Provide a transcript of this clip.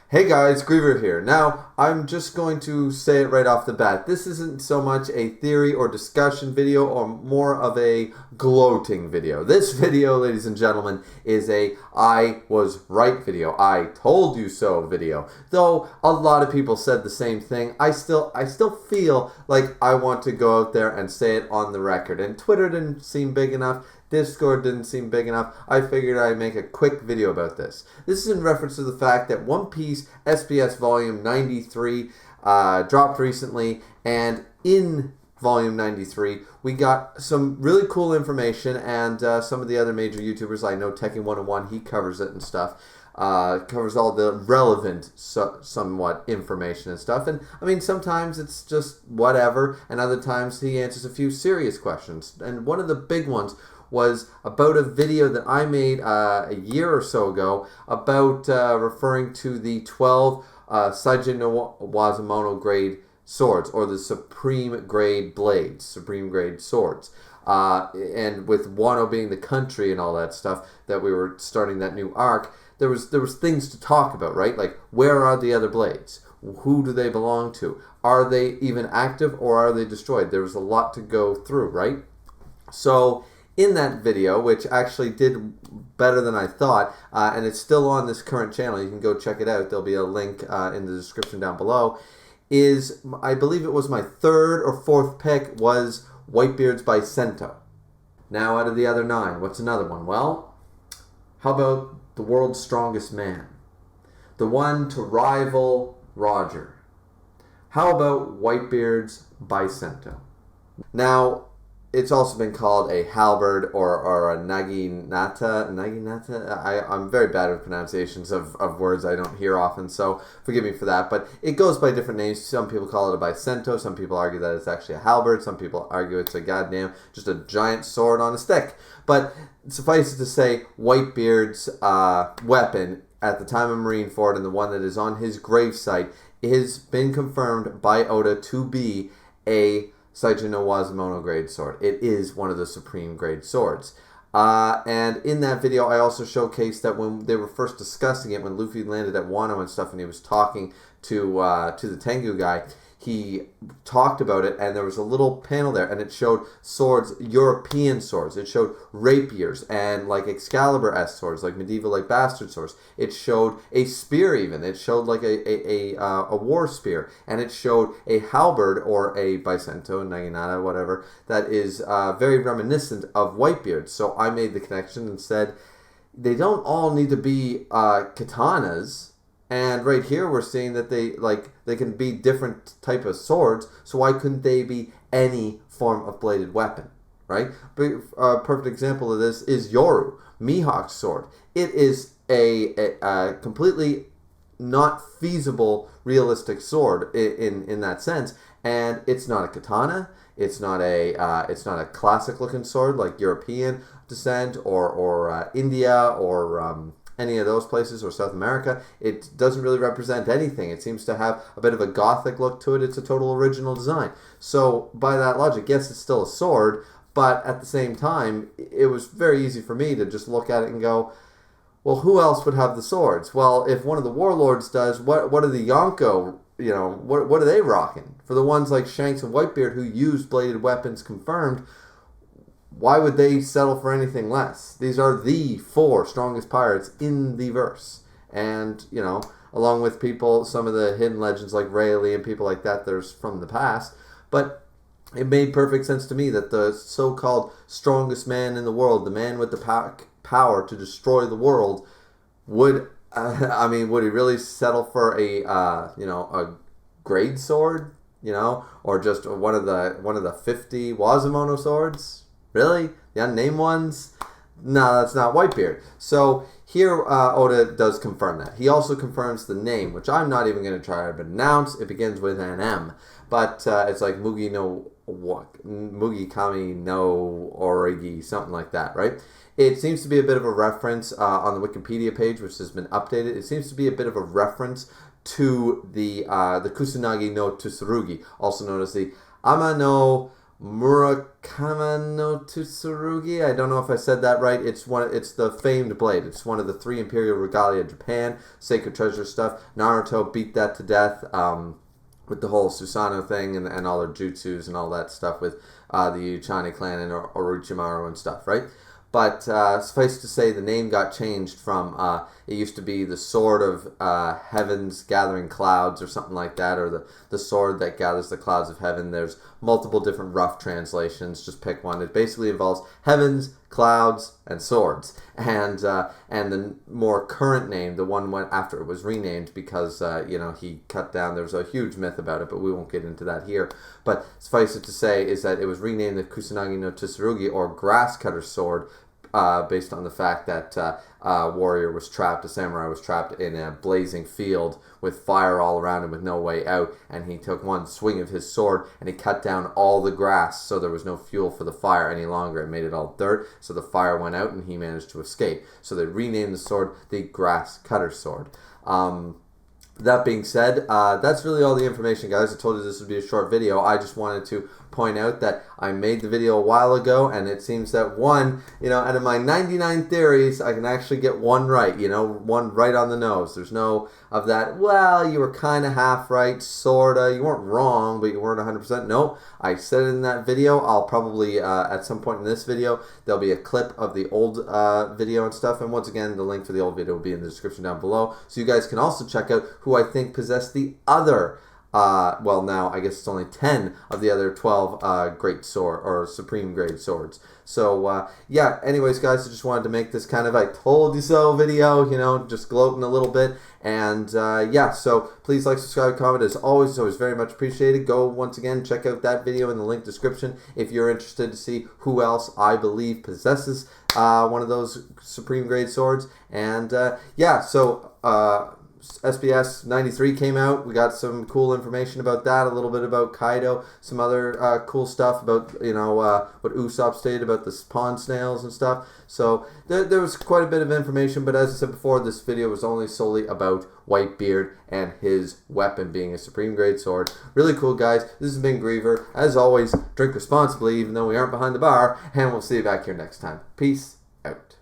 Hey guys, Griever here. Now, I'm just going to say it right off the bat. This isn't so much a theory or discussion video or more of a gloating video. This video, ladies and gentlemen, is a I was right video. I told you so video. Though a lot of people said the same thing, I still feel like I want to go out there and say it on the record. And Twitter didn't seem big enough. Discord didn't seem big enough. I figured I'd make a quick video about this. This is in reference to the fact that One Piece SBS Volume 93 dropped recently, and in Volume 93 we got some really cool information, and some of the other major YouTubers, I know Tekken 101, he covers it and stuff. Covers all the relevant somewhat information and stuff. And I mean, sometimes it's just whatever, and other times he answers a few serious questions. And one of the big ones was about a video that I made a year or so ago about referring to the 12 Saijin no Wazamono grade swords, or the supreme grade blades, supreme grade swords. And with Wano being the country and all that stuff, that we were starting that new arc, there was things to talk about, right? Like, where are the other blades? Who do they belong to? Are they even active, or are they destroyed? There was a lot to go through, right? So in that video, which actually did better than I thought, and it's still on this current channel, you can go check it out, there'll be a link in the description down below, is, I believe it was my third or fourth pick, was Whitebeard's Bisento. Now, out of the other 9, what's another one? Well, how about the world's strongest man? The one to rival Roger. How about Whitebeard's Bisento? Now, it's also been called a halberd or a naginata. I'm very bad with pronunciations of words I don't hear often, so forgive me for that. But it goes by different names. Some people call it a Bisento. Some people argue that it's actually a halberd. Some people argue it's a goddamn just a giant sword on a stick. But suffice it to say, Whitebeard's weapon at the time of Marineford, and the one that is on his gravesite, has been confirmed by Oda to be a Saijin no Wazamono grade sword. It is one of the supreme grade swords. And in that video, I also showcased that when they were first discussing it, when Luffy landed at Wano and stuff, and he was talking to the Tengu guy, he talked about it, and there was a little panel there, and it showed swords, European swords. It showed rapiers and like Excalibur-esque swords, like medieval, like bastard swords. It showed a spear even. It showed like a war spear, and it showed a halberd or a Bisento, Naginata, whatever, that is very reminiscent of Whitebeard. So I made the connection and said, they don't all need to be katanas. And right here we're seeing that they can be different type of swords, so why couldn't they be any form of bladed weapon, right? A perfect example of this is Yoru, Mihawk's sword. It is a completely not feasible realistic sword in that sense, and it's not a katana. It's not a classic looking sword like European descent or India or any of those places, or South America. It doesn't really represent anything. It seems to have a bit of a gothic look to it. It's a total original design. So by that logic, yes, it's still a sword, but at the same time, it was very easy for me to just look at it and go, well, who else would have the swords? Well, if one of the warlords does, what are the Yonko, what are they rocking? For the ones like Shanks and Whitebeard who use bladed weapons confirmed, why would they settle for anything less? These are the 4 strongest pirates in the verse. And, along with people, some of the hidden legends like Rayleigh and people like that, there's from the past. But it made perfect sense to me that the so-called strongest man in the world, the man with the power to destroy the world, would he really settle for a grade sword, or just one of the 50 Wazamono swords? Really? The unnamed ones? No, that's not Whitebeard. So here Oda does confirm that. He also confirms the name, which I'm not even going to try to pronounce. It begins with an M. But it's like Mugi Kami no Origi, something like that, right? It seems to be a bit of a reference on the Wikipedia page, which has been updated. It seems to be a bit of a reference to the Kusanagi no Tsurugi, also known as the Ama no Murakami no Tsurugi. I don't know if I said that right. It's the famed blade. It's one of the 3 imperial regalia of Japan, sacred treasure stuff. Naruto beat that to death with the whole Susanoo thing and all their jutsus and all that stuff with the Uchani clan and Orochimaru and stuff, right? But suffice to say, the name got changed from, it used to be the Sword of Heaven's Gathering Clouds or something like that, or the Sword that gathers the clouds of heaven. There's multiple different rough translations. Just pick one. It basically involves heavens, clouds, and swords. And the more current name, the one went after it was renamed because, he cut down. There was a huge myth about it, but we won't get into that here. But suffice it to say is that it was renamed the Kusanagi no Tsurugi, or Grass Cutter Sword, based on the fact that a samurai was trapped in a blazing field with fire all around him with no way out, and he took one swing of his sword and he cut down all the grass, so there was no fuel for the fire any longer. It made it all dirt, so the fire went out and he managed to escape. So they renamed the sword the Grass Cutter Sword. That being said, that's really all the information, guys. I told you this would be a short video. I just wanted to point out that I made the video a while ago, and it seems that one, out of my 99 theories, I can actually get one right, one right on the nose. There's no of that, well, you were kind of half right, sorta. You weren't wrong, but you weren't 100%. No, I said it in that video. I'll probably, at some point in this video, there'll be a clip of the old video and stuff. And once again, the link for the old video will be in the description down below. So you guys can also check out who I think possessed the other well, now I guess it's only 10 of the other 12 great sword or supreme grade swords. So yeah, anyways, guys, I just wanted to make this kind of I told you so video, just gloating a little bit. And yeah, so please like, subscribe, comment. As always, it's always very much appreciated. Go once again, check out that video in the link description if you're interested to see who else I believe possesses one of those supreme grade swords. And yeah, so SBS 93 came out. We got some cool information about that, a little bit about Kaido, some other cool stuff about, what Usopp stated about the pond snails and stuff. So there was quite a bit of information, but as I said before, this video was only solely about Whitebeard and his weapon being a supreme grade sword. Really cool, guys. This has been Griever. As always, drink responsibly, even though we aren't behind the bar, and we'll see you back here next time. Peace out.